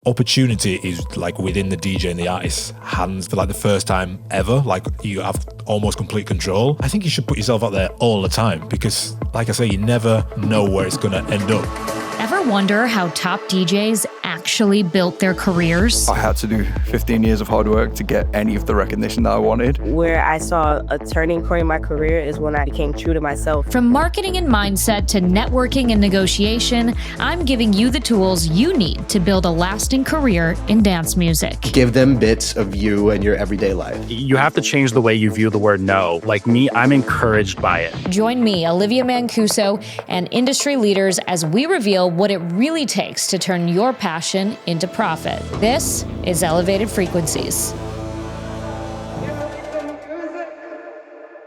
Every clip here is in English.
opportunity is like within the DJ and the artist's hands for like the first time ever. Like you have almost complete control. I think you should put yourself out there all the time because, like I say, you never know where it's going to end up. Ever wonder how top DJs actually built their careers? I had to do 15 years of hard work to get any of the recognition that I wanted. Where I saw a turning point in my career is when I became true to myself. From marketing and mindset to networking and negotiation, I'm giving you the tools you need to build a lasting career in dance music. Give them bits of you and your everyday life. You have to change the way you view the word no. Like me, I'm encouraged by it. Join me, Olivia Mancuso, and industry leaders as we reveal what it really takes to turn your passion into profit. This is Elevated Frequencies.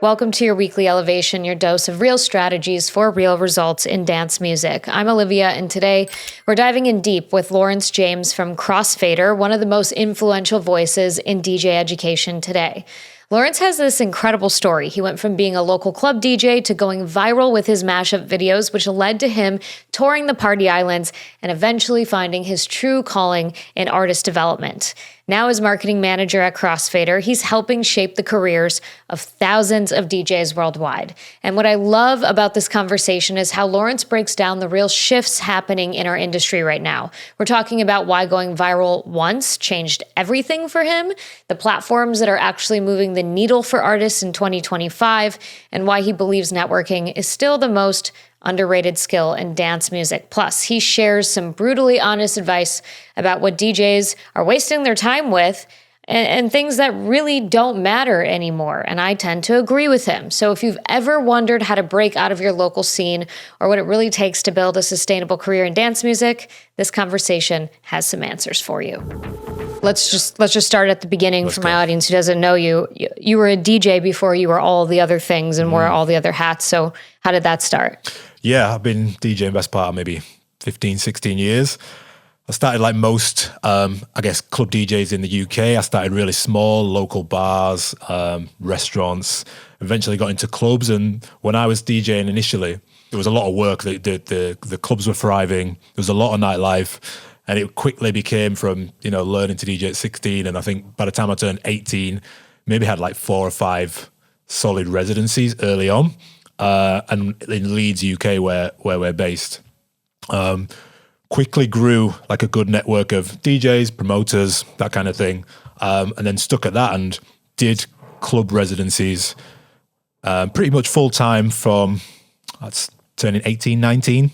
Welcome to your weekly elevation, your dose of real strategies for real results in dance music. I'm Olivia, and today we're diving in deep with Lawrence James from Crossfader, one of the most influential voices in DJ education today. Lawrence has this incredible story. He went from being a local club DJ to going viral with his mashup videos, which led to him touring the party islands and eventually finding his true calling in artist development. Now as marketing manager at Crossfader, he's helping shape the careers of thousands of DJs worldwide. And what I love about this conversation is how Lawrence breaks down the real shifts happening in our industry right now. We're talking about why going viral once changed everything for him, the platforms that are actually moving the needle for artists in 2025, and why he believes networking is still the most underrated skill in dance music. Plus, he shares some brutally honest advice about what DJs are wasting their time with and things that really don't matter anymore. And I tend to agree with him. So if you've ever wondered how to break out of your local scene or what it really takes to build a sustainable career in dance music, this conversation has some answers for you. Let's just start at the beginning for my audience who doesn't know you. You were a DJ before you were all the other things and wore all the other hats. So how did that start? Yeah, I've been DJing best part of maybe 15, 16 years. I started like most, club DJs in the UK. I started really small, local bars, restaurants, eventually got into clubs. And when I was DJing initially, there was a lot of work. The clubs were thriving. There was a lot of nightlife. And it quickly became from, learning to DJ at 16. And I think by the time I turned 18, maybe had like 4 or 5 solid residencies early on. And in Leeds, UK, where we're based. Quickly grew like a good network of DJs, promoters, that kind of thing. And then stuck at that and did club residencies pretty much full time from turning 18, 19.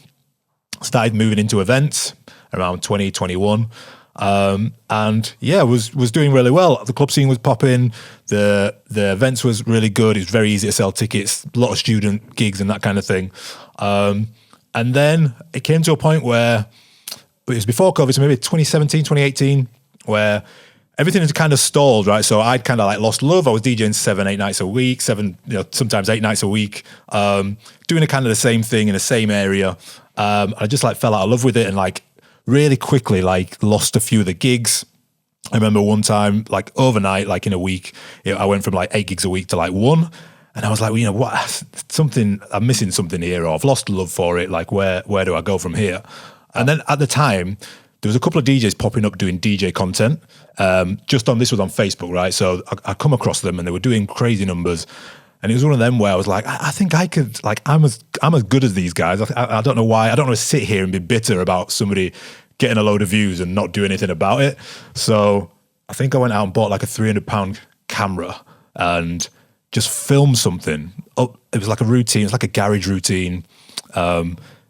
Started moving into events around 2021. And yeah, was doing really well. The club scene was popping. The events was really good. It was very easy to sell tickets, a lot of student gigs and that kind of thing. And then it came to a point where it was before COVID, so maybe 2017, 2018, where everything had kind of stalled, right? So I'd kind of like lost love. I was DJing 7, 8 nights a week, sometimes 8 nights a week, doing a kind of the same thing in the same area. I just like fell out of love with it and like really quickly like lost a few of the gigs. I remember one time, like overnight, like in a week, I went from like 8 gigs a week to like 1. And I was like, I'm missing something here, or I've lost love for it. Like where do I go from here? And then at the time, there was a couple of DJs popping up doing DJ content. This was on Facebook, right? So I come across them and they were doing crazy numbers. And it was one of them where I was like, I think I could, like, I'm as good as these guys. I don't know why. I don't want to sit here and be bitter about somebody getting a load of views and not do anything about it. So I think I went out and bought like a £300 camera and just filmed something. It was like a routine. It was like a garage routine.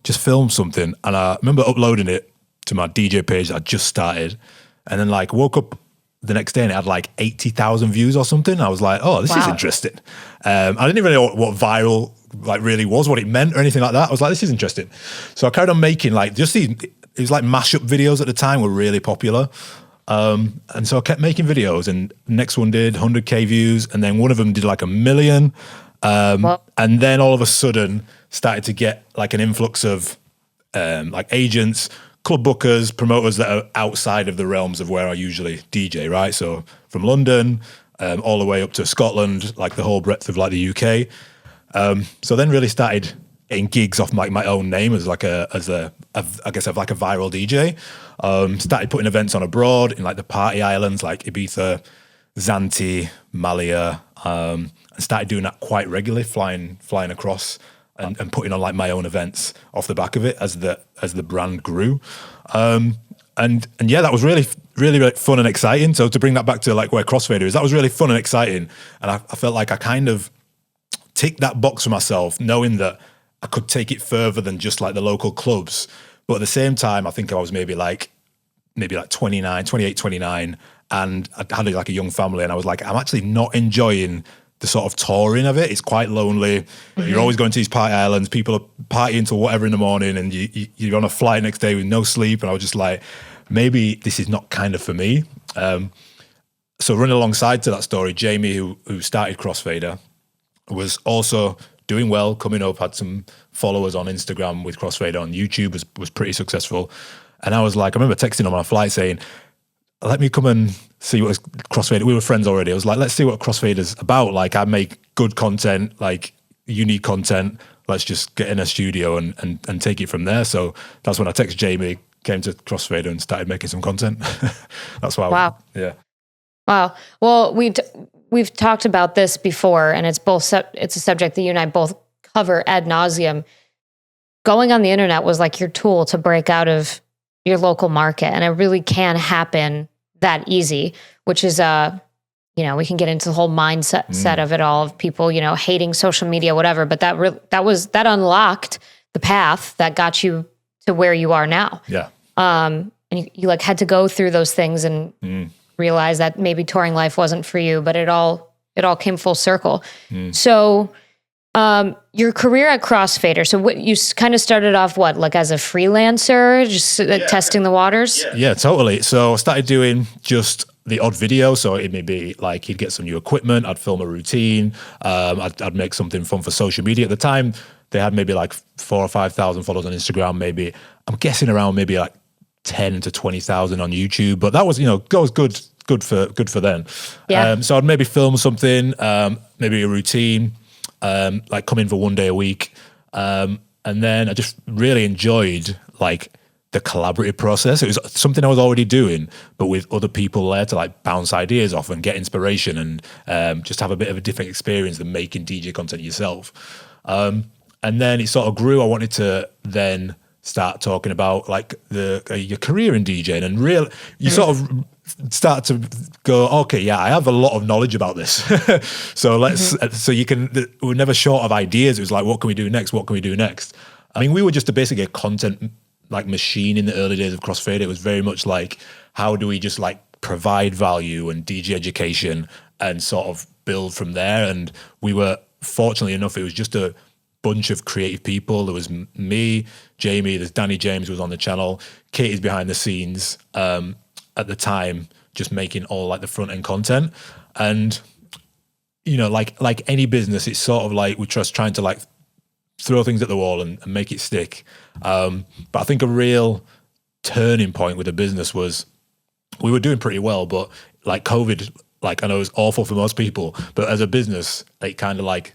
Just filmed something. And I remember uploading it to my DJ page that I just started. And then like woke up the next day and it had like 80,000 views or something. I was like, oh, this is interesting. I didn't even know what viral like really was, what it meant or anything like that. I was like, this is interesting. So I carried on making like it was like mashup videos at the time were really popular. And so I kept making videos and the next one did 100K views. And then one of them did like 1 million. And then all of a sudden started to get like an influx of like agents, club bookers, promoters that are outside of the realms of where I usually DJ, right? So from London all the way up to Scotland, like the whole breadth of like the UK. So then really started getting gigs off my own name as like a I guess like a viral DJ. Started putting events on abroad in like the party islands like Ibiza, Zante, Malia, and started doing that quite regularly, flying across and putting on like my own events off the back of it as the brand grew. And yeah, that was really, really, really fun and exciting. So to bring that back to like where Crossfader is, that was really fun and exciting. And I felt like I kind of ticked that box for myself, knowing that I could take it further than just like the local clubs. But at the same time, I think I was maybe like 28, 29, and I had like a young family, and I was like, I'm actually not enjoying the sort of touring of it. It's quite lonely. You're always going to these party islands. People are partying till whatever in the morning, and you're on a flight next day with no sleep. And I was just like, maybe this is not kind of for me. So running alongside to that story, Jamie, who started Crossfader, was also doing well, coming up, had some followers on Instagram with Crossfader, on YouTube, was pretty successful. And I was like, I remember texting him on a flight saying, let me come and see what Crossfader, we were friends already. I was like, let's see what Crossfader's about. Like, I make good content, like unique content. Let's just get in a studio and take it from there. So that's when I texted Jamie, came to Crossfader and started making some content. That's why. Wow. Yeah. Wow. Well, we've talked about this before, and it's a subject that you and I both cover ad nauseum. Going on the internet was like your tool to break out of your local market, and it really can happen that easy, which is we can get into the whole mindset of it all, of people, hating social media, whatever, but that unlocked the path that got you to where you are now. Yeah. And you like had to go through those things and realize that maybe touring life wasn't for you, but it all came full circle. So your career at Crossfader, so what you kind of started off like as a freelancer, just testing the waters? Yeah, totally. So I started doing just the odd video. So it may be like he'd get some new equipment, I'd film a routine, I'd make something fun for social media. At the time, they had maybe like 4,000 or 5,000 followers on Instagram, maybe. I'm guessing around maybe like 10 to 20,000 on YouTube, but that was, goes good for then. Yeah. So I'd maybe film something, maybe a routine, like come in for one day a week. And then I just really enjoyed like the collaborative process. It was something I was already doing, but with other people there to like bounce ideas off and get inspiration and just have a bit of a different experience than making DJ content yourself. And then it sort of grew. I wanted to then start talking about like your career in DJing, and you sort of start to go, okay, yeah, I have a lot of knowledge about this. So so we're never short of ideas. It was like, what can we do next? What can we do next? I mean, we were just basically a content like machine in the early days of Crossfader. It was very much like, how do we just like provide value and DJ education and sort of build from there? And we were, fortunately enough, it was just a bunch of creative people. There was me, Jamie, there's Danny James who was on the channel, Katie's behind the scenes at the time, just making all like the front end content. And like any business, it's sort of like we're just trying to like throw things at the wall and make it stick. But I think a real turning point with the business was we were doing pretty well, but like COVID, like I know it was awful for most people, but as a business, it kind of like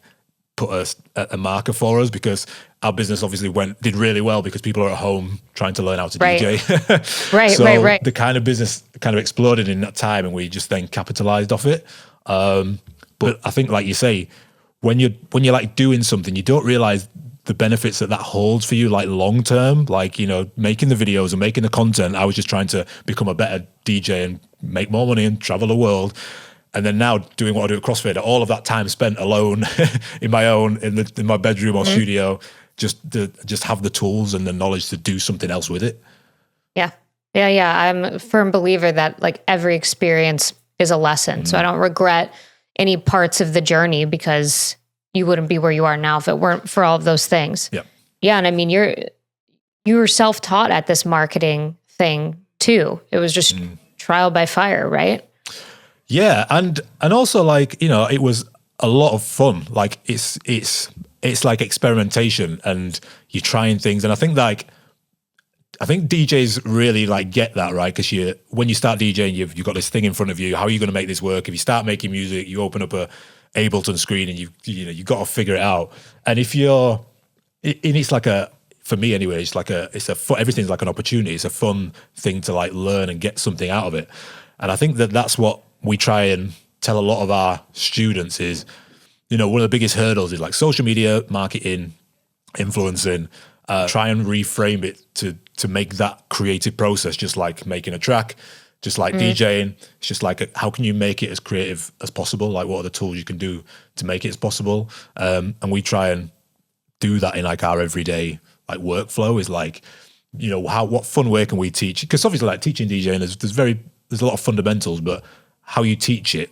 put a marker for us, because our business obviously did really well because people are at home trying to learn how to DJ. Right. The kind of business kind of exploded in that time, and we just then capitalized off it. But I think, like you say, when you're like doing something, you don't realize the benefits that holds for you, like long term, like, making the videos and making the content. I was just trying to become a better DJ and make more money and travel the world. And then now doing what I do at Crossfader, all of that time spent alone in my bedroom or studio, just have the tools and the knowledge to do something else with it. Yeah. I'm a firm believer that like every experience is a lesson. So I don't regret any parts of the journey, because you wouldn't be where you are now if it weren't for all of those things. Yeah. Yeah. And I mean, you were self-taught at this marketing thing too. It was just trial by fire, right? Yeah, and also like, it was a lot of fun. Like it's like experimentation, and you're trying things. And I think DJs really like get that, right? Because when you start DJing, you've got this thing in front of you. How are you going to make this work? If you start making music, you open up a Ableton screen and you got to figure it out. And if you're and it's like for me anyway, everything's like an opportunity. It's a fun thing to like learn and get something out of it. And I think that's what we try and tell a lot of our students is, one of the biggest hurdles is like social media, marketing, influencing, try and reframe it to make that creative process just like making a track, just like DJing. It's just like, how can you make it as creative as possible? Like, what are the tools you can do to make it as possible? And we try and do that in like our everyday like workflow is like, what fun way can we teach? Because obviously like teaching DJing, there's a lot of fundamentals, but how you teach it,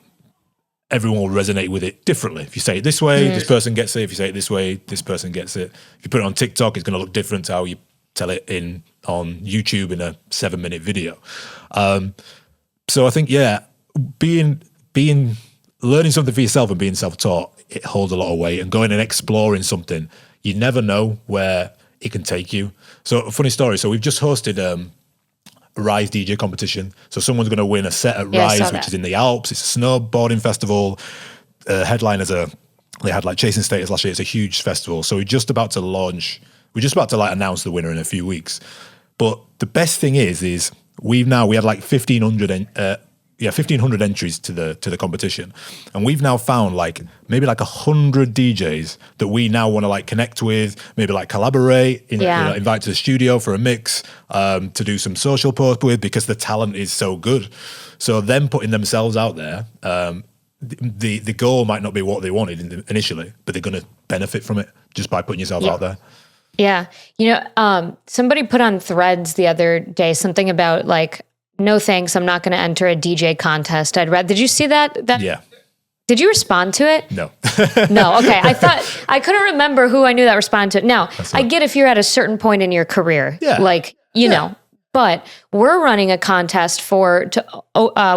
everyone will resonate with it differently. If you say it this way, this person gets it. If you say it this way, this person gets it. If you put it on TikTok, it's going to look different to how you tell it on YouTube in a 7-minute video. So I think, learning something for yourself and being self-taught, it holds a lot of weight. And going and exploring something, you never know where it can take you. So a funny story. So we've just hosted a Rise DJ competition. So someone's going to win a set at Rise, which is in the Alps. It's a snowboarding festival. Headliners they had like Chasing Status last year. It's a huge festival. So we're just about to like announce the winner in a few weeks. But the best thing is we had like 1,500 entries to the competition, and we've now found like maybe like 100 DJs that we now want to like connect with, maybe like collaborate, invite to the studio for a mix, to do some social post with, because the talent is so good. So them putting themselves out there, the goal might not be what they wanted initially, but they're going to benefit from it just by putting yourself out there. Yeah. Somebody put on Threads the other day something about like, no thanks, I'm not going to enter a DJ contest. Did you see that? Yeah. Did you respond to it? No. No. Okay. I couldn't remember who I knew that responded to it. Now, I get if you're at a certain point in your career, know, but we're running a contest to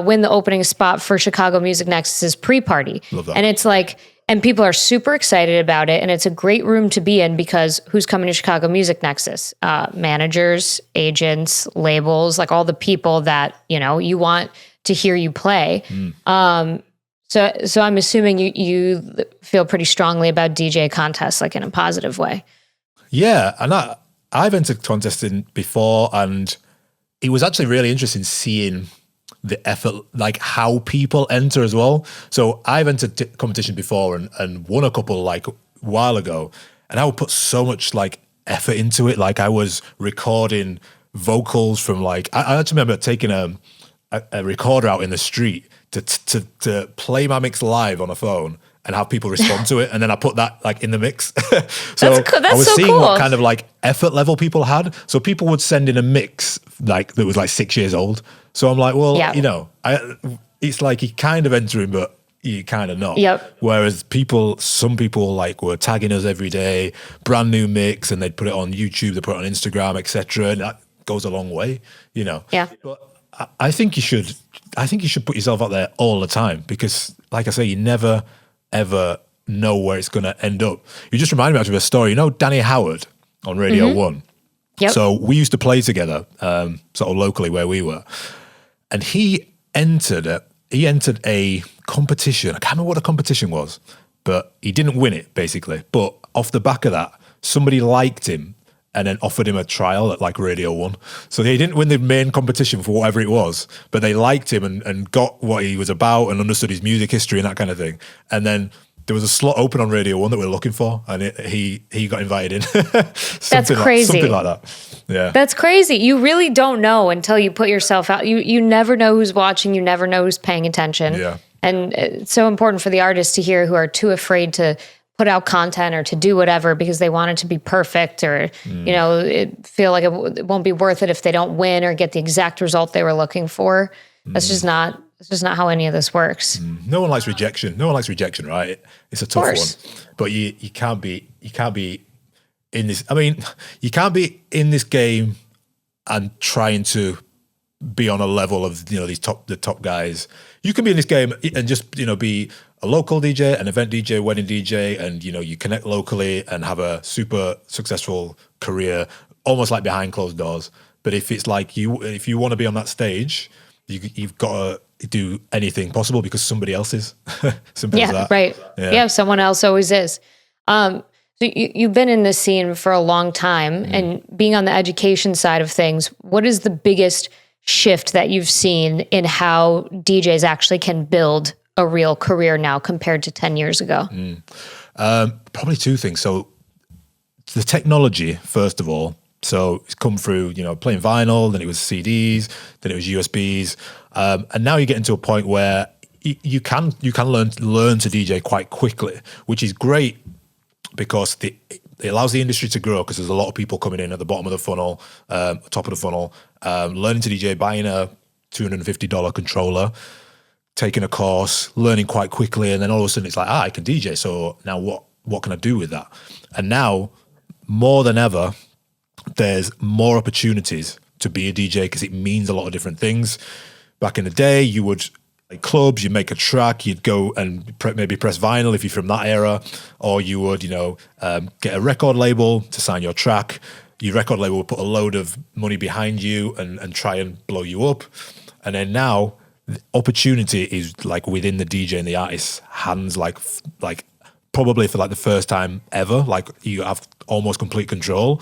win the opening spot for Chicago Music Nexus's pre-party. Love that. And it's like, and people are super excited about it. And it's a great room to be in because who's coming to Chicago Music Nexus? Managers, agents, labels, like all the people that, you want to hear you play. So I'm assuming you feel pretty strongly about DJ contests, like in a positive way. Yeah. And I've entered contesting before, and it was actually really interesting seeing the effort, like how people enter as well. So I've entered competition before and won a couple like a while ago, and I would put so much like effort into it. Like I was recording vocals from like, I actually remember taking a recorder out in the street to play my mix live on a phone and have people respond to it. And then I put that like in the mix. So that's cool. That's I was so seeing cool. what kind of like effort level people had. So people would send in a mix like that was like 6 years old. So I'm like, well, it's like you kind of entering, but you kind of not. Yep. Whereas some people like were tagging us every day, brand new mix, and they'd put it on YouTube, they put it on Instagram, etc. And that goes a long way, Yeah. But I think you should put yourself out there all the time, because like I say, you never ever know where it's going to end up. You just reminded me actually of a story. Danny Howard on Radio 1. Yep. So we used to play together, sort of locally where we were. And he entered a competition. I can't remember what the competition was, but he didn't win it, basically. But off the back of that, somebody liked him and then offered him a trial at like Radio 1. So they didn't win the main competition for whatever it was, but they liked him and got what he was about and understood his music history and that kind of thing. And then there was a slot open on Radio 1 that we were looking for, and he got invited in. That's crazy. Something like that. Yeah. That's crazy. You really don't know until you put yourself out. You never know who's watching. You never know who's paying attention. Yeah. And it's so important for the artists to hear who are too afraid to put out content or to do whatever because they want it to be perfect or, feel like it won't be worth it if they don't win or get the exact result they were looking for. That's just not how any of this works. No one likes rejection. No one likes rejection, right? It's a tough one. But you can't be in this. I mean, you can't be in this game and trying to be on a level of the top guys. You can be in this game and just be a local DJ, an event DJ, wedding DJ, and you connect locally and have a super successful career, almost like behind closed doors. But if it's like if you want to be on that stage, you've got to do anything possible because somebody else is. Simple as that. Right. Yeah, someone else always is. So you've been in this scene for a long time, and being on the education side of things, what is the biggest shift that you've seen in how DJs actually can build a real career now compared to 10 years ago? Probably two things. So the technology, first of all. So it's come through, playing vinyl, then it was CDs, then it was USBs. And now you're getting to a point where you can learn to DJ quite quickly, which is great because it allows the industry to grow, because there's a lot of people coming in at the bottom of the funnel, top of the funnel, learning to DJ, buying a $250 controller, taking a course, learning quite quickly, and then all of a sudden it's like, I can DJ, so now what can I do with that? And now, more than ever, there's more opportunities to be a DJ because it means a lot of different things. Back in the day, you would clubs, you'd make a track, you'd go and maybe press vinyl if you're from that era, or you would, get a record label to sign your track. Your record label would put a load of money behind you and try and blow you up. And then now, the opportunity is like within the DJ and the artist's hands, like probably for like the first time ever. Like you have almost complete control.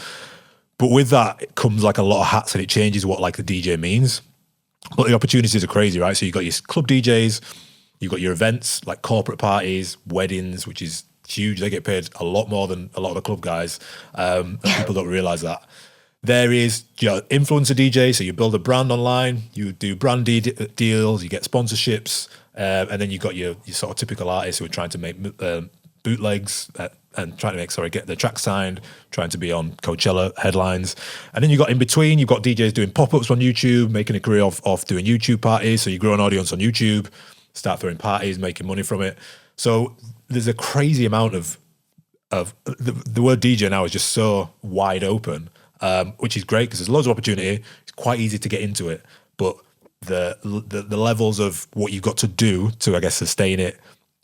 But with that, it comes like a lot of hats, and it changes what like the DJ means. But the opportunities are crazy, right? So you've got your club DJs, you've got your events, like corporate parties, weddings, which is huge. They get paid a lot more than a lot of the club guys. And people don't realize that. There is influencer DJ, so you build a brand online, you do brand deals, you get sponsorships, and then you've got your sort of typical artists who are trying to make bootlegs and trying to get their track signed, trying to be on Coachella headlines. And then you've got in between, you've got DJs doing pop-ups on YouTube, making a career off doing YouTube parties. So you grow an audience on YouTube, start throwing parties, making money from it. So there's a crazy amount of the word DJ now is just so wide open, which is great because there's loads of opportunity. It's quite easy to get into it, but the levels of what you've got to do to, I guess, sustain it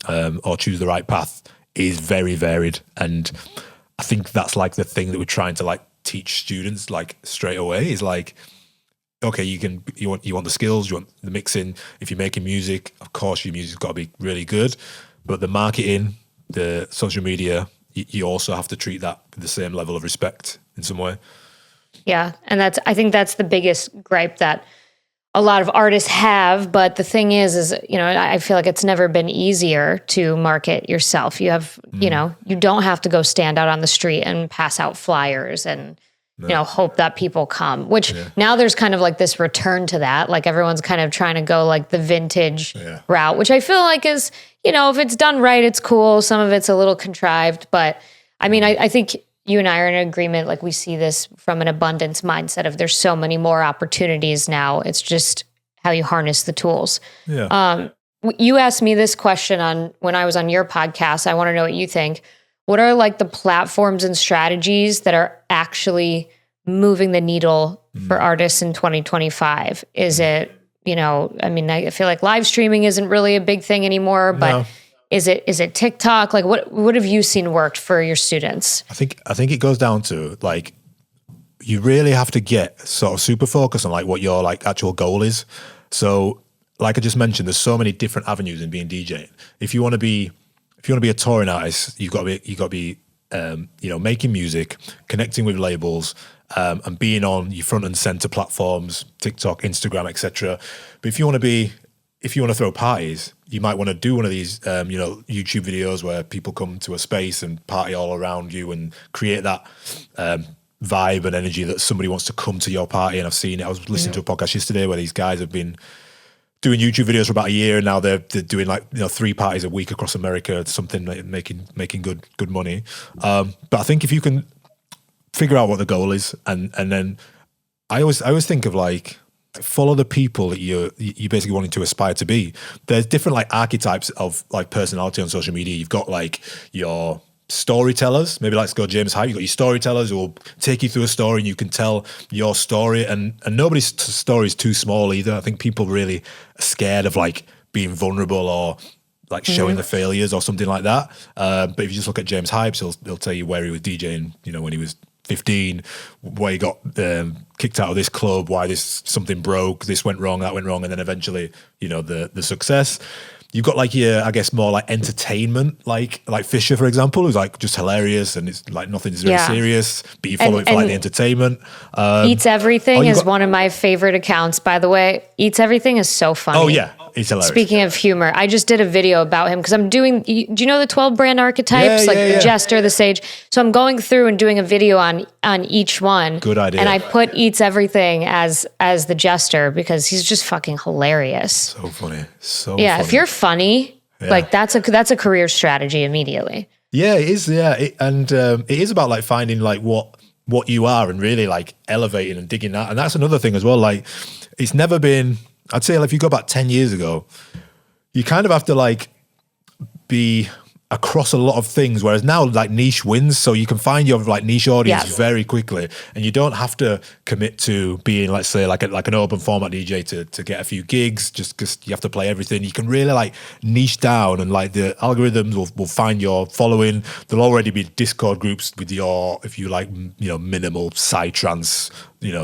or choose the right path is very varied. And I think that's like the thing that we're trying to like teach students like straight away is like, okay, you want the skills, you want the mixing. If you're making music, of course your music's got to be really good, but the marketing, the social media, you also have to treat that with the same level of respect in some way. Yeah, and I think that's the biggest gripe that a lot of artists have. But the thing is, I feel like it's never been easier to market yourself. You have, you don't have to go stand out on the street and pass out flyers and, hope that people come, which now there's kind of like this return to that. Like everyone's kind of trying to go like the vintage route, which I feel like is, if it's done right, it's cool. Some of it's a little contrived, but I mean, I think you and I are in agreement. Like we see this from an abundance mindset of there's so many more opportunities now. It's just how you harness the tools. Yeah. You asked me this question when I was on your podcast. I want to know what you think. What are like the platforms and strategies that are actually moving the needle for artists in 2025? Is it, I feel like live streaming isn't really a big thing anymore, but no. Is it TikTok? Like what have you seen worked for your students? I think it goes down to like, you really have to get sort of super focused on like what your like actual goal is. So like I just mentioned, there's so many different avenues in being DJing. If you want to be a touring artist, you've got to be making music, connecting with labels, and being on your front and center platforms, TikTok, Instagram, etc. But if you want to throw parties, you might want to do one of these, YouTube videos where people come to a space and party all around you and create that vibe and energy that somebody wants to come to your party. And I've seen it. I was listening to a podcast yesterday where these guys have been doing YouTube videos for about a year, and now they're doing like 3 parties a week across America, something like making good money. But I think if you can figure out what the goal is, and then I always think of like, follow the people that you basically wanting to aspire to be. There's different like archetypes of like personality on social media. You've got like your storytellers, maybe let's go James Hype. You've got your storytellers who will take you through a story and you can tell your story, and nobody's story is too small either. I think people really are scared of like being vulnerable or like showing the failures or something like that. But if you just look at James Hype, he'll tell you where he was DJing, when he was 15, where you got kicked out of this club, why this something broke, this went wrong, that went wrong, and then eventually, the success. You've got like your, I guess, more like entertainment, like Fisher, for example, who's like just hilarious and it's like nothing's very serious, but you follow it for like the entertainment. Eats Everything is one of my favorite accounts, by the way. Eats Everything is so funny. Oh yeah, it's hilarious. Speaking of humor, I just did a video about him because I'm doing, do you know the 12 brand archetypes? The jester, the sage. So I'm going through and doing a video on each one. Good idea. And I put Eats Everything as the jester because he's just fucking hilarious. So funny. Yeah, if you're funny, like that's a career strategy immediately. Yeah, it is. Yeah, it is about like finding like what you are and really like elevating and digging that. And that's another thing as well. Like it's never been, I'd say like if you go back 10 years ago, you kind of have to like be across a lot of things, whereas now like niche wins, so you can find your like niche audience very quickly, and you don't have to commit to being, let's say, like an open format DJ to get a few gigs just because you have to play everything. You can really like niche down, and like the algorithms will find your following. There'll already be Discord groups with your, if you like, minimal psytrance,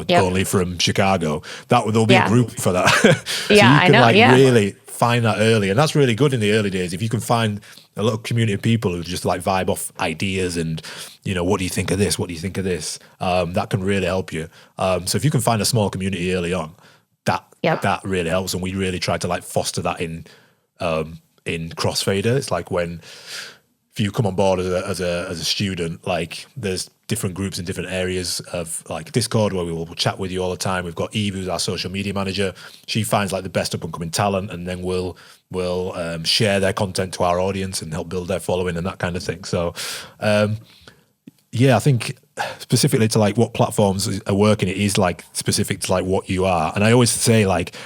only from Chicago. There'll be a group for that. So you can really find that early, and that's really good in the early days. If you can find a little community of people who just like vibe off ideas and, what do you think of this? What do you think of this? That can really help you. So if you can find a small community early on, that really helps. And we really try to like foster that in Crossfader. It's like if you come on board as a student, like there's different groups in different areas of like Discord where we will chat with you all the time. We've got Eve, who's our social media manager. She finds like the best up and coming talent, and then we'll share their content to our audience and help build their following and that kind of thing. So, I think specifically to like what platforms are working, it is like specific to like what you are. And I always say like,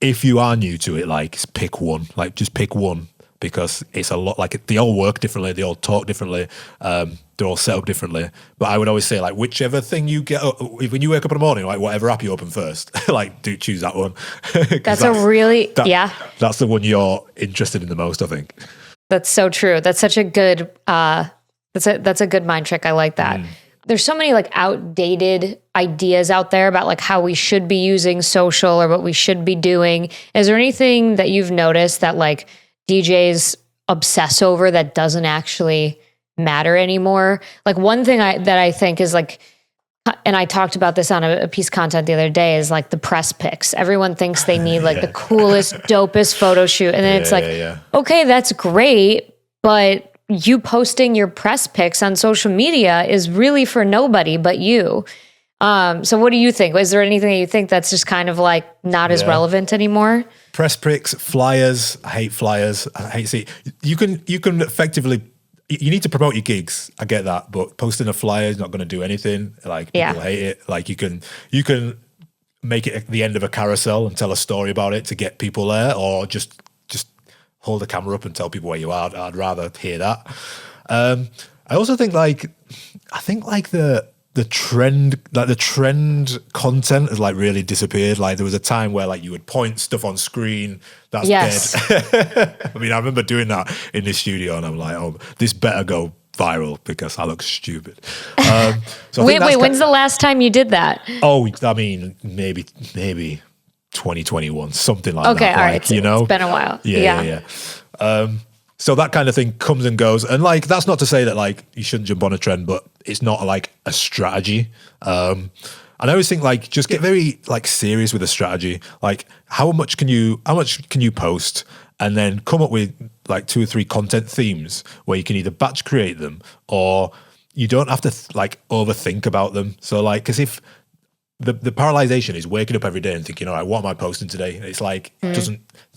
if you are new to it, like pick one, like just pick one, because it's a lot, like they all work differently, they all talk differently, they're all set up differently. But I would always say like whichever thing you get, when you wake up in the morning, like whatever app you open first, like choose that one. That's the one you're interested in the most, I think. That's so true. That's such a good, that's a good mind trick. I like that. There's so many like outdated ideas out there about like how we should be using social or what we should be doing. Is there anything that you've noticed that like DJs obsess over that doesn't actually matter anymore? Like one thing that I think is like, and I talked about this on a piece of content the other day, is like the press pics. Everyone thinks they need like the coolest, dopest photo shoot. And then it's like, okay, that's great, but you posting your press pics on social media is really for nobody but you. So what do you think? Is there anything that you think that's just kind of like not as relevant anymore? Press pics, flyers. I hate flyers. I hate see. You can effectively. You need to promote your gigs. I get that, but posting a flyer is not going to do anything. Like people hate it. Like you can make it at the end of a carousel and tell a story about it to get people there, or just hold the camera up and tell people where you are. I'd rather hear that. I also think the trend content has like really disappeared. Like there was a time where like you would point stuff on screen that's dead. I mean, I remember doing that in the studio, and I'm like, oh, this better go viral because I look stupid. So wait, when's the last time you did that? Oh, I mean, maybe 2021, something like that. Okay, all right. It's been a while. Yeah. So that kind of thing comes and goes. And like, that's not to say that like you shouldn't jump on a trend, but it's not like a strategy. And I always think like, just get very like serious with a strategy. Like how much can you post, and then come up with like 2 or 3 content themes where you can either batch create them, or you don't have to like overthink about them. So like, cause if the paralyzation is waking up every day and thinking, all right, what am I posting today? It's like, it's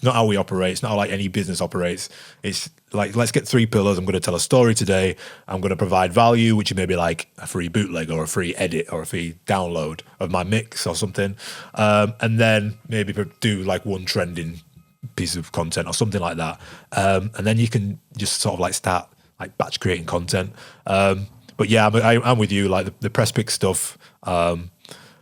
not how we operate. It's not how like any business operates. It's like, let's get 3 pillars. I'm going to tell a story today. I'm going to provide value, which may be like a free bootleg or a free edit or a free download of my mix or something. And then maybe do like one trending piece of content or something like that. And then you can just sort of like start like batch creating content. But yeah, I'm with you. Like the press pick stuff,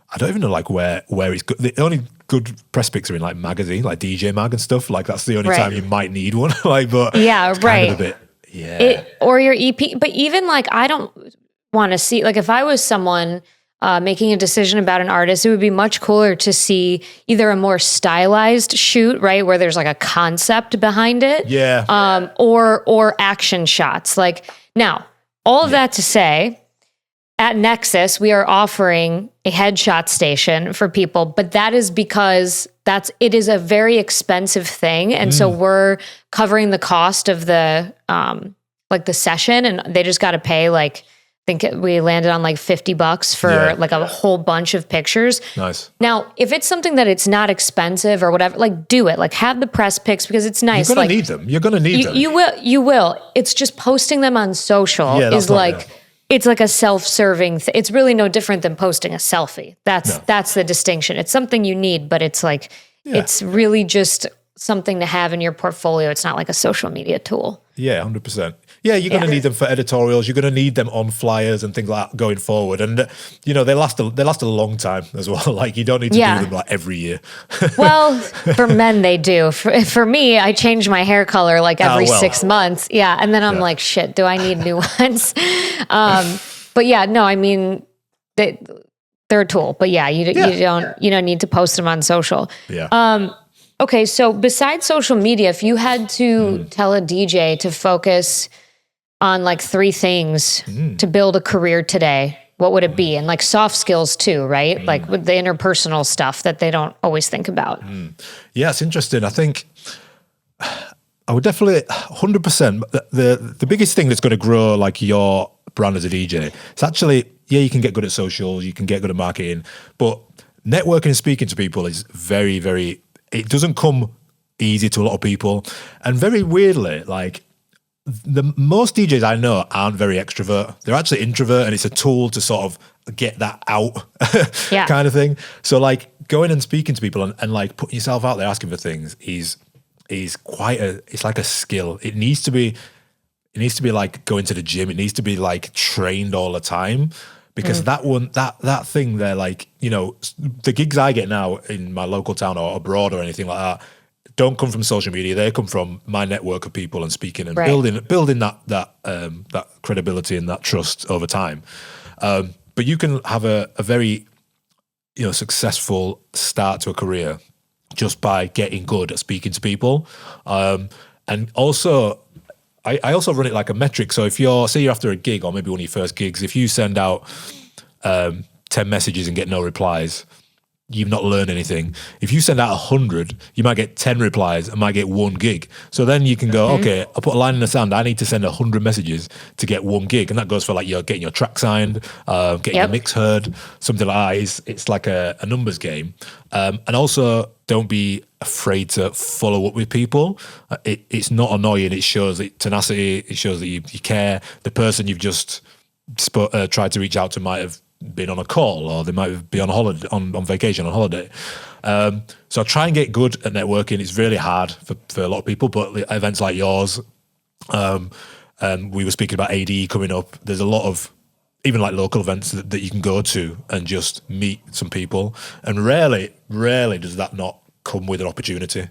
I don't even know like where it's good. The only good press pics are in like magazine, like DJ Mag and stuff. Like that's the only time you might need one. Like, but yeah, right. Kind of a bit, or your EP. But even like want to see, like if I was someone making a decision about an artist, it would be much cooler to see either a more stylized shoot, right, where there's like a concept behind it, or action shots. Like now, all of that to say, at Nexus, we are offering a headshot station for people, but that is because it is a very expensive thing, and so we're covering the cost of the like the session, and they just got to pay like. I think we landed on like $50 for like a whole bunch of pictures. Nice. Now, if it's something that it's not expensive or whatever, like do it. Like have the press pics because it's nice. You're gonna need them. You're gonna need them. You will. It's just posting them on social is like it's like a self-serving. It's really no different than posting a selfie. That's the distinction. It's something you need, but it's like it's really just something to have in your portfolio. It's not like a social media tool. Yeah, 100%. Yeah, you're going to need them for editorials. You're going to need them on flyers and things like that going forward. And, they last a long time as well. Like, you don't need to do them like every year. Well, for men, they do. For me, I change my hair color like every 6 months. Yeah. And then I'm like, shit, do I need new ones? But yeah, no, I mean, they're a tool. But yeah, you don't need to post them on social. Yeah. Okay, so besides social media, if you had to tell a DJ to focus on like 3 things to build a career today, what would it be? And like soft skills too, right? Like with the interpersonal stuff that they don't always think about. Yeah, it's interesting. I think I would definitely 100%. The biggest thing that's going to grow like your brand as a DJ, it's actually, you can get good at socials, you can get good at marketing, but networking and speaking to people is very, very, it doesn't come easy to a lot of people. And very weirdly, like the most DJs I know aren't very extrovert. They're actually introvert, and it's a tool to sort of get that out kind of thing. So like going and speaking to people and like putting yourself out there, asking for things is it's like a skill. It needs to be like going to the gym. It needs to be like trained all the time. Because that thing there, like, the gigs I get now in my local town or abroad or anything like that don't come from social media. They come from my network of people and speaking and building that credibility and that trust over time. But you can have a very, successful start to a career just by getting good at speaking to people. And also, I also run it like a metric. So if you're after a gig or maybe one of your first gigs, if you send out 10 messages and get no replies, you've not learned anything. If you send out 100, you might get 10 replies and might get 1 gig. So then you can go, okay, I'll put a line in the sand. I need to send 100 messages to get 1 gig. And that goes for like you're getting your track signed, getting your mix heard, something like that. It's like a numbers game. And also don't be afraid to follow up with people. It's not annoying. It shows tenacity. It shows that you care. The person you've just tried to reach out to might have been on a call, or they might be on holiday, on vacation, on holiday. So I try and get good at networking. It's really hard for a lot of people, but events like yours, and we were speaking about AD coming up. There's a lot of even like local events that you can go to and just meet some people. And rarely does that not come with an opportunity,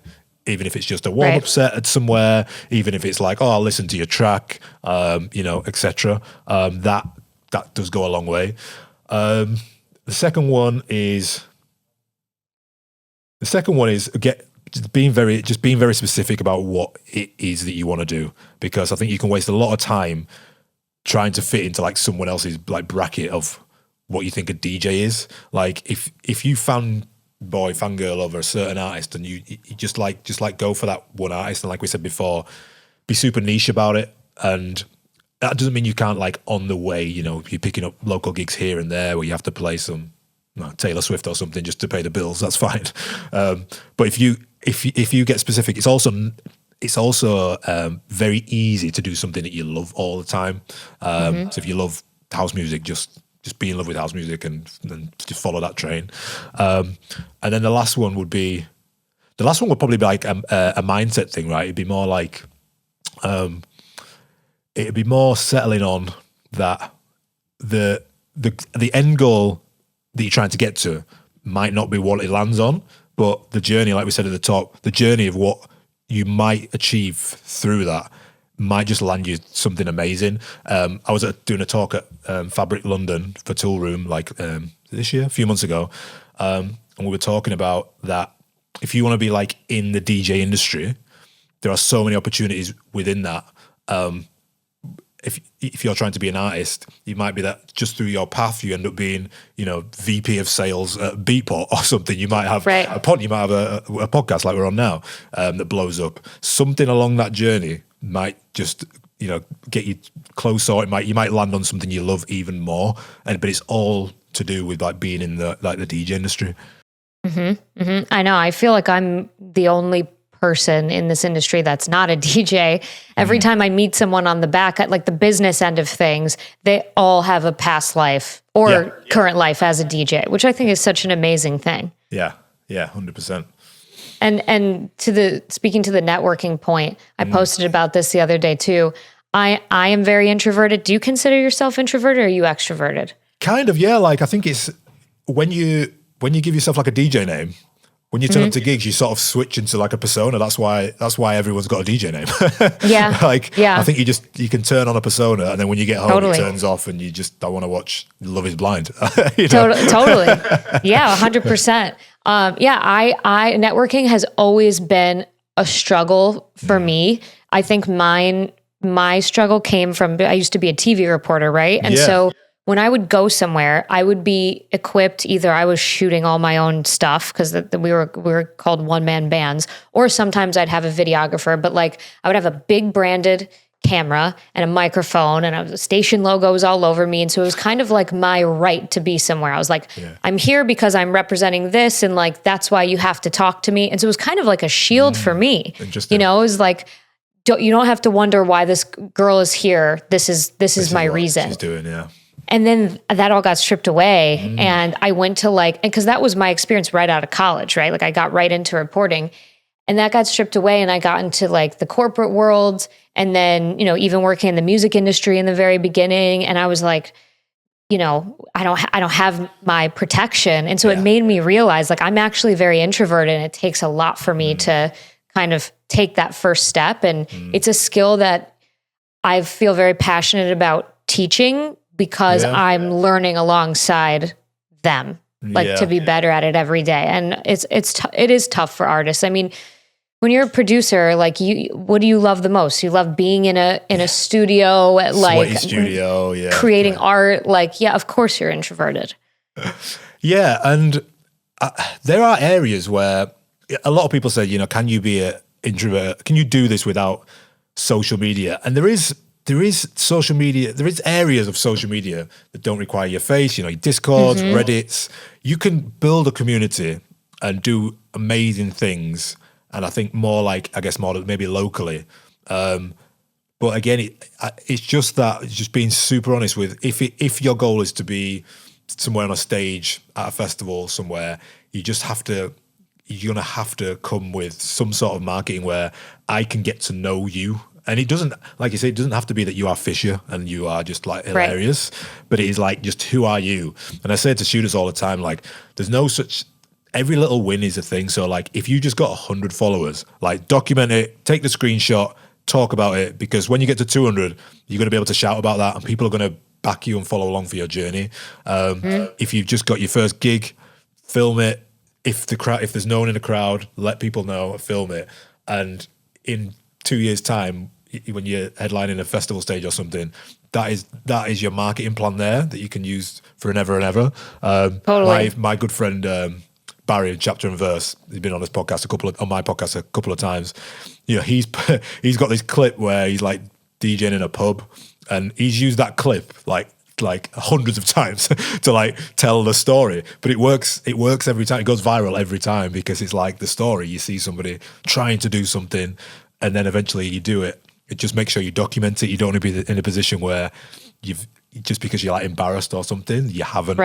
even if it's just a warm-up set at somewhere, even if it's like, I'll listen to your track, etc. That does go a long way. The second one is being very specific about what it is that you want to do, because I think you can waste a lot of time trying to fit into like someone else's bracket of what you think a DJ is. Like if you fangirl over a certain artist and you just go for that one artist, and like we said before, be super niche about it. And that doesn't mean you can't, like, on the way, you're picking up local gigs here and there where you have to play some Taylor Swift or something just to pay the bills. That's fine. But if you get specific, it's also very easy to do something that you love all the time. So if you love house music, just be in love with house music and just follow that train. And then the last one would probably be like a mindset thing, right? It'd be more like, it'd be more settling on that the end goal that you're trying to get to might not be what it lands on, but the journey, like we said at the top, the journey of what you might achieve through that might just land you something amazing. I was doing a talk at Fabric London for Tool Room this year, a few months ago, and we were talking about that if you want to be like in the DJ industry, there are so many opportunities within that. If you're trying to be an artist, it might be that just through your path you end up being, VP of sales at Beatport or something. You might have a podcast like we're on now that blows up. Something along that journey might just get you closer. You might land on something you love even more, but it's all to do with like being in the DJ industry. I know. I feel like I'm the only person in this industry that's not a DJ. Every time I meet someone on the back at like the business end of things, they all have a past life or current life as a DJ, which I think is such an amazing thing. Yeah, 100%. And speaking to the networking point, I posted about this the other day too. I am very introverted. Do you consider yourself introverted or are you extroverted? Kind of, yeah. Like I think it's when you give yourself like a DJ name, when you turn up to gigs, you sort of switch into like a persona. That's why everyone's got a DJ name. I think you can turn on a persona, and then when you get home, it turns off, and you just don't want to watch Love Is Blind. Totally. Yeah, 100%. I networking has always been a struggle for me. I think my struggle came from, I used to be a TV reporter, right? And so when I would go somewhere, I would be equipped. Either I was shooting all my own stuff because we were called one-man bands, or sometimes I'd have a videographer. But like I would have a big branded camera and a microphone, and the station logo was all over me. And so it was kind of like my right to be somewhere. I was like, I'm here because I'm representing this, and like that's why you have to talk to me. And so it was kind of like a shield for me. It was like, you don't have to wonder why this girl is here. This is my reason. She's doing, And then that all got stripped away. And I went to because that was my experience right out of college, right? Like I got right into reporting, and that got stripped away. And I got into like the corporate world, and then, even working in the music industry in the very beginning. And I was like, I don't have my protection. And so it made me realize like I'm actually very introverted, and it takes a lot for me to kind of take that first step. And it's a skill that I feel very passionate about teaching, because I'm learning alongside them, to be better at it every day. And it is tough for artists. I mean, when you're a producer, like what do you love the most? You love being in a studio, like studio, creating art. Like, of course you're introverted. Yeah. And there are areas where a lot of people say, can you be an introvert? Can you do this without social media? And there is social media. There is areas of social media that don't require your face. Your Discords, Reddits. You can build a community and do amazing things. And I think more maybe locally. But again, it's just being super honest with if your goal is to be somewhere on a stage at a festival somewhere, you're gonna have to come with some sort of marketing where I can get to know you. And it doesn't, like you say, it doesn't have to be that you are Fisher and you are just like hilarious, but it is like, just who are you? And I say to students all the time, like, there's no such, every little win is a thing. So like, if you just got 100 followers, like document it, take the screenshot, talk about it, because when you get to 200, you're going to be able to shout about that and people are going to back you and follow along for your journey. If you've just got your first gig, film it. If there's no one in the crowd, let people know, film it. And in 2 years' time, when you're headlining a festival stage or something, that is your marketing plan there that you can use for an ever and ever. Totally. My good friend Barry, Chapter and Verse, he's been on my podcast a couple of times. He's got this clip where he's like DJing in a pub, and he's used that clip like hundreds of times to like tell the story, but it works every time. It goes viral every time because it's like the story. You see somebody trying to do something, and then eventually you do it. It just makes sure you document it. You don't want to be in a position where just because you're like embarrassed or something, you haven't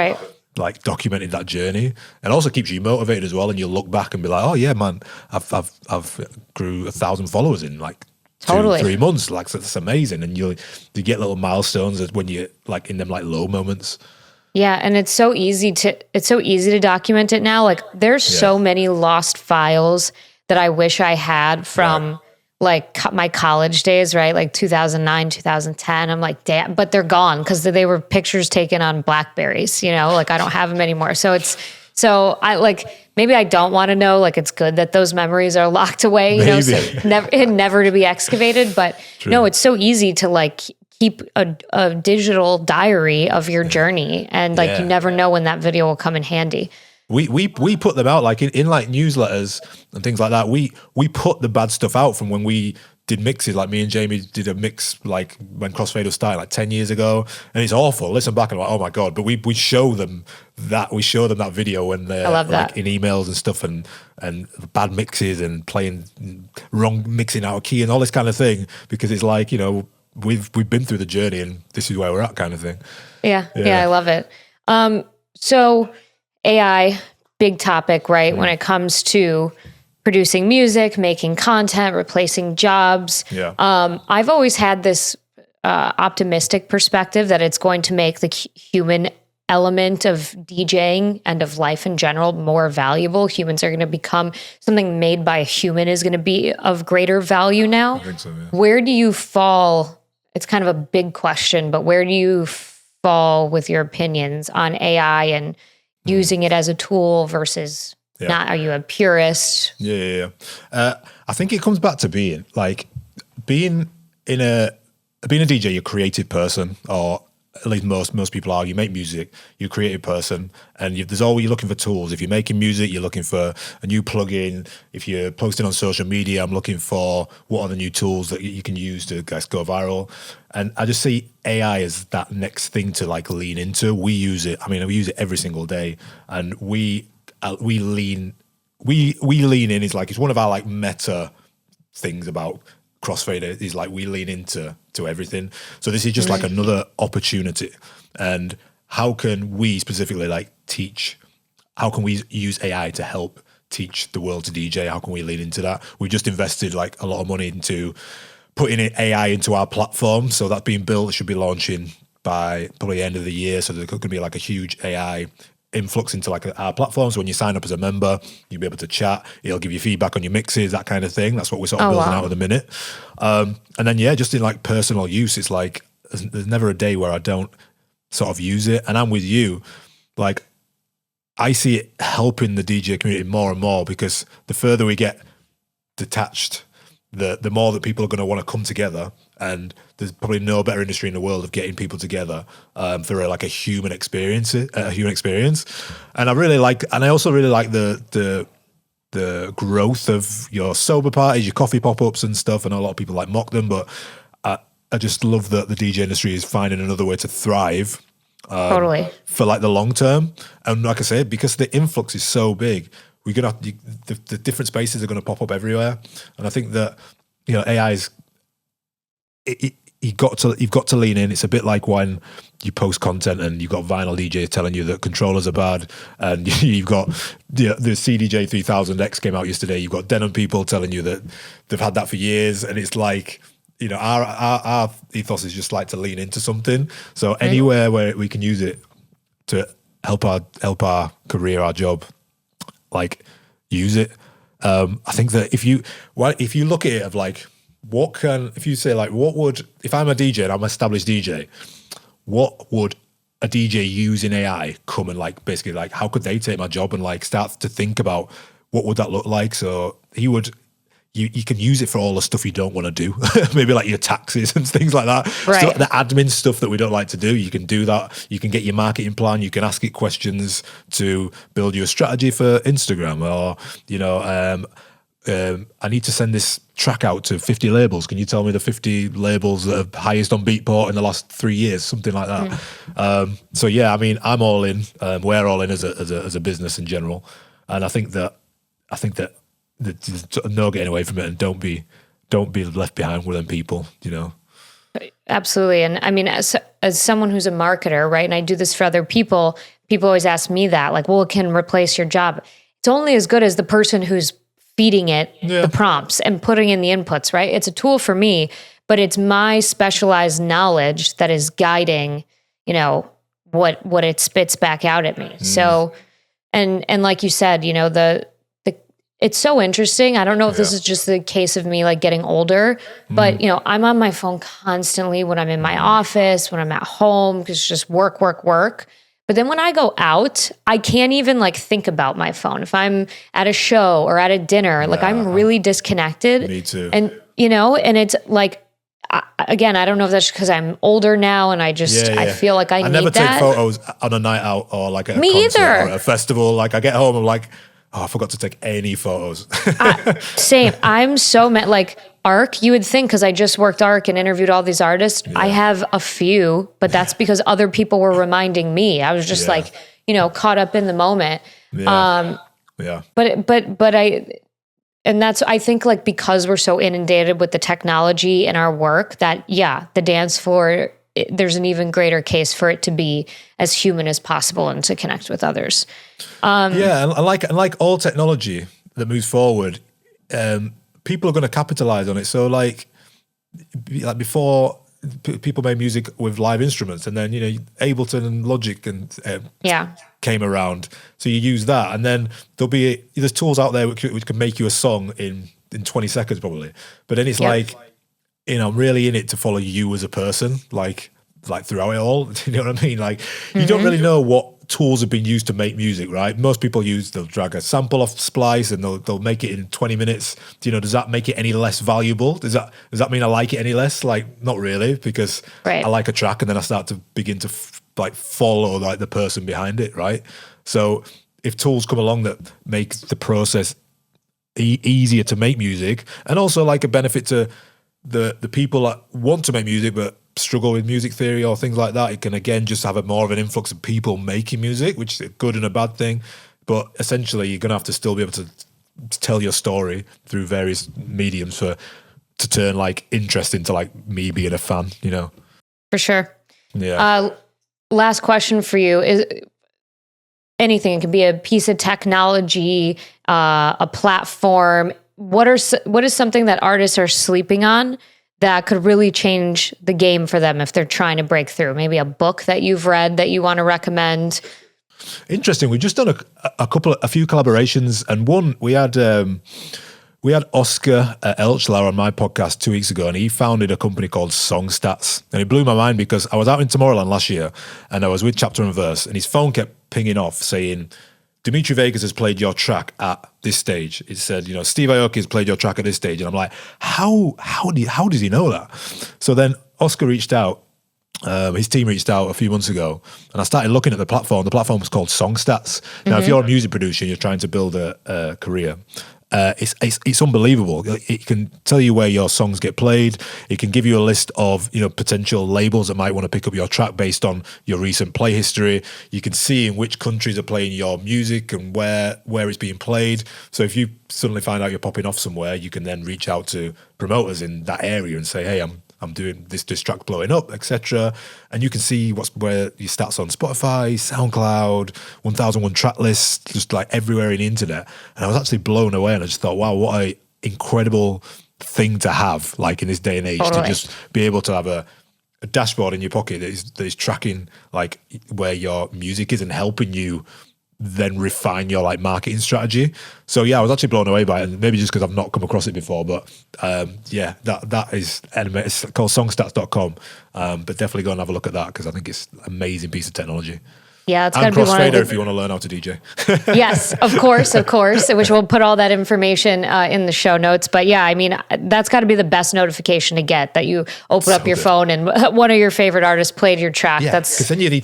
like documented that journey. And also keeps you motivated as well. And you'll look back and be like, oh yeah, man, I've grew 1,000 followers in like 2-3 months. Like, that's amazing. And you get little milestones when you like in them like low moments. Yeah, and it's so easy to document it now. Like, there's so many lost files that I wish I had from like my college days, right? Like 2009, 2010. I'm like, damn, but they're gone because they were pictures taken on Blackberries, like I don't have them anymore. So I like, maybe I don't want to know, like it's good that those memories are locked away, so never to be excavated. But no, it's so easy to like keep a digital diary of your journey. And like, you never know when that video will come in handy. We put them out like in like newsletters and things like that. We put the bad stuff out from when we did mixes. Like me and Jamie did a mix like when Crossfader started like 10 years ago, and it's awful. Listen back and I'm like, oh my god! But we show them that video when they're like in emails and stuff and bad mixes and playing wrong mixing out of key and all this kind of thing, because it's like we've been through the journey and this is where we're at kind of thing. Yeah, I love it. So AI, big topic, right? When it comes to producing music, making content, replacing jobs. Yeah. I've always had this optimistic perspective that it's going to make the human element of DJing and of life in general more valuable. Humans are going to become something made by a human is going to be of greater value now. I think so, yeah. Where do you fall? It's kind of a big question, but where do you fall with your opinions on AI and using it as a tool versus not? Are you a purist? Yeah. I think it comes back to being a DJ, you're a creative person, or at least most people are. You make music, you're a creative person, and you're looking for tools. If you're making music, you're looking for a new plugin. If you're posting on social media, I'm looking for what are the new tools that you can use to go viral. And I just see AI as that next thing to like lean into. We use it. I mean, we use it every single day, and we lean in. It's one of our like meta things about Crossfader is like we lean into everything. So this is just like another opportunity. And how can we specifically like teach? How can we use AI to help teach the world to DJ? How can we lean into that? We just invested like a lot of money into putting AI into our platform. So that's being built. It should be launching by probably the end of the year. So there's going to be like a huge AI influx into like our platform. So when you sign up as a member, you'll be able to chat. It'll give you feedback on your mixes, that kind of thing. That's what we're sort of building out at the minute. And then just in like personal use, it's like there's never a day where I don't sort of use it. And I'm with you. Like I see it helping the DJ community more and more, because the further we get detached, the more that people are going to want to come together. And there's probably no better industry in the world of getting people together for like a human experience. And I also really like the growth of your sober parties, your coffee pop-ups and stuff. And a lot of people like mock them, but I just love that the DJ industry is finding another way to thrive. Totally. For like the long term. And like I said, because the influx is so big, we're gonna have the different spaces are going to pop up everywhere. And I think that AI is you've got to lean in. It's a bit like when you post content and you've got vinyl DJs telling you that controllers are bad, and you've got the CDJ 3000X came out yesterday. You've got denim people telling you that they've had that for years, and it's like our ethos is just like to lean into something. So anywhere where we can use it to help our career, our job, like use it. I think that if you look at it of like, if I'm a DJ and I'm an established DJ, what would a DJ use in AI come and like basically like how could they take my job and like start to think about what would that look like? So you can use it for all the stuff you don't want to do, maybe like your taxes and things like that. Right. So the admin stuff that we don't like to do, you can do that. You can get your marketing plan. You can ask it questions to build you a strategy for Instagram, or I need to send this track out to 50 labels. Can you tell me the 50 labels that are highest on Beatport in the last 3 years? Something like that. So yeah, I mean, I'm all in. We're all in as a business in general. And I think that there's no getting away from it, and don't be left behind with them people, Absolutely. And I mean, as someone who's a marketer, right, and I do this for other people always ask me that, like, well, it can replace your job. It's only as good as the person who's feeding it the prompts and putting in the inputs, right? It's a tool for me, but it's my specialized knowledge that is guiding, what it spits back out at me. So, and like you said, it's so interesting. I don't know if this is just the case of me like getting older, but you know, I'm on my phone constantly when I'm in my office, when I'm at home, because it's just work. But then when I go out, I can't even like think about my phone. If I'm at a show or at a dinner, like I'm really disconnected. Me too. And you know, and it's like, again, I don't know if that's because I'm older now and I just, I feel like I need that. I never take photos on a night out or like at a concert or at a festival. Like I get home, I'm like, oh, I forgot to take any photos. Same. I'm so like ARC, you would think, because I just worked ARC and interviewed all these artists. I have a few, but that's because other people were reminding me. I was just like, you know, caught up in the moment. And that's, I think, like, because we're so inundated with the technology in our work that, the dance floor, there's an even greater case for it to be as human as possible and to connect with others. And like all technology that moves forward, people are going to capitalize on it. So like before, people made music with live instruments, and then, you know, Ableton and Logic and came around. So you use that, and then there's tools out there which can make you a song in 20 seconds probably. But then it's like, you know, I'm really in it to follow you as a person, like throughout it all. You know what I mean? Like you don't really know what tools have been used to make music, right? Most people they'll drag a sample off Splice and they'll make it in 20 minutes. Do you know, does that make it any less valuable? Does that mean I like it any less? Like, not really, because I like a track and then I start to begin to follow like the person behind it, right? So if tools come along that make the process easier to make music, and also like a benefit to the people that want to make music but struggle with music theory or things like that, it can again just have more of an influx of people making music, which is a good and a bad thing. But essentially, you're going to have to still be able to tell your story through various mediums to turn like interest into like me being a fan, you know? For sure. Yeah. Last question for you is anything. It could be a piece of technology, a platform. What is something that artists are sleeping on that could really change the game for them if they're trying to break through? Maybe a book that you've read that you want to recommend. Interesting. We've just done a few collaborations, and one we had Oscar Elchler on my podcast 2 weeks ago, and he founded a company called Songstats, and it blew my mind because I was out in Tomorrowland last year, and I was with Chapter and Verse, and his phone kept pinging off saying, Dimitri Vegas has played your track at this stage. It said, you know, Steve Aoki has played your track at this stage. And I'm like, how does he know that? So then Oscar reached out, his team reached out a few months ago, and I started looking at the platform. The platform was called Songstats. Now, if you're a music producer and you're trying to build a career, it's unbelievable. It can tell you where your songs get played. It can give you a list of, you know, potential labels that might want to pick up your track based on your recent play history. You can see in which countries are playing your music and where it's being played. So if you suddenly find out you're popping off somewhere, you can then reach out to promoters in that area and say, hey, I'm doing this track blowing up, etc. And you can see where your stats on Spotify, SoundCloud, 1001 track lists, just like everywhere in the internet. And I was actually blown away, and I just thought, wow, what an incredible thing to have, like in this day and age, to just be able to have a dashboard in your pocket that is tracking like where your music is and helping you then refine your like marketing strategy. So yeah, I was actually blown away by it, and maybe just because I've not come across it before, but that is, it's called songstats.com, but definitely go and have a look at that because I think it's an amazing piece of technology. Yeah, it's got to be one of Crossfader if you want to learn how to DJ. Yes, of course, which we'll put all that information in the show notes. But yeah, I mean, that's got to be the best notification to get, that you open up your phone and one of your favorite artists played your track. Yeah, that's because then you need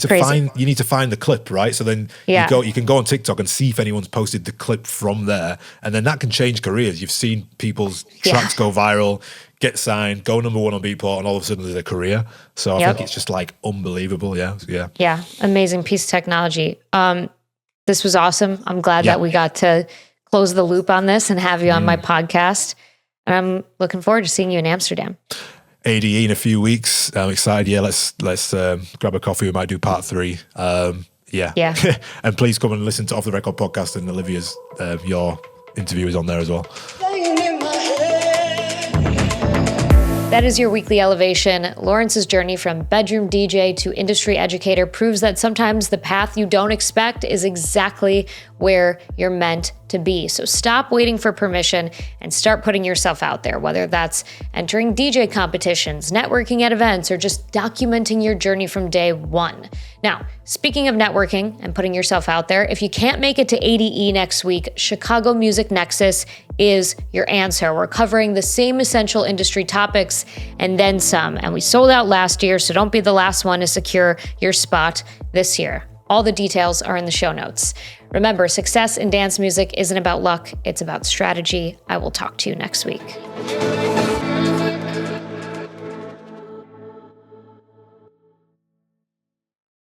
to find the clip, right? So then you can go on TikTok and see if anyone's posted the clip from there, and then that can change careers. You've seen people's tracks go viral, get signed, go number one on Beatport, and all of a sudden there's a career. So I think it's just like unbelievable. Yeah. Amazing piece of technology. This was awesome. I'm glad that we got to close the loop on this and have you on my podcast. And I'm looking forward to seeing you in Amsterdam. ADE in a few weeks. I'm excited. Yeah, let's grab a coffee. We might do part 3. Yeah. And please come and listen to Off the Record podcast, and Olivia's your interview is on there as well. That is your weekly elevation. Lawrence's journey from bedroom DJ to industry educator proves that sometimes the path you don't expect is exactly where you're meant to be. So stop waiting for permission and start putting yourself out there, whether that's entering DJ competitions, networking at events, or just documenting your journey from day one. Now, speaking of networking and putting yourself out there, if you can't make it to ADE next week, Chicago Music Nexus is your answer. We're covering the same essential industry topics and then some. And we sold out last year, so don't be the last one to secure your spot this year. All the details are in the show notes. Remember, success in dance music isn't about luck, it's about strategy. I will talk to you next week.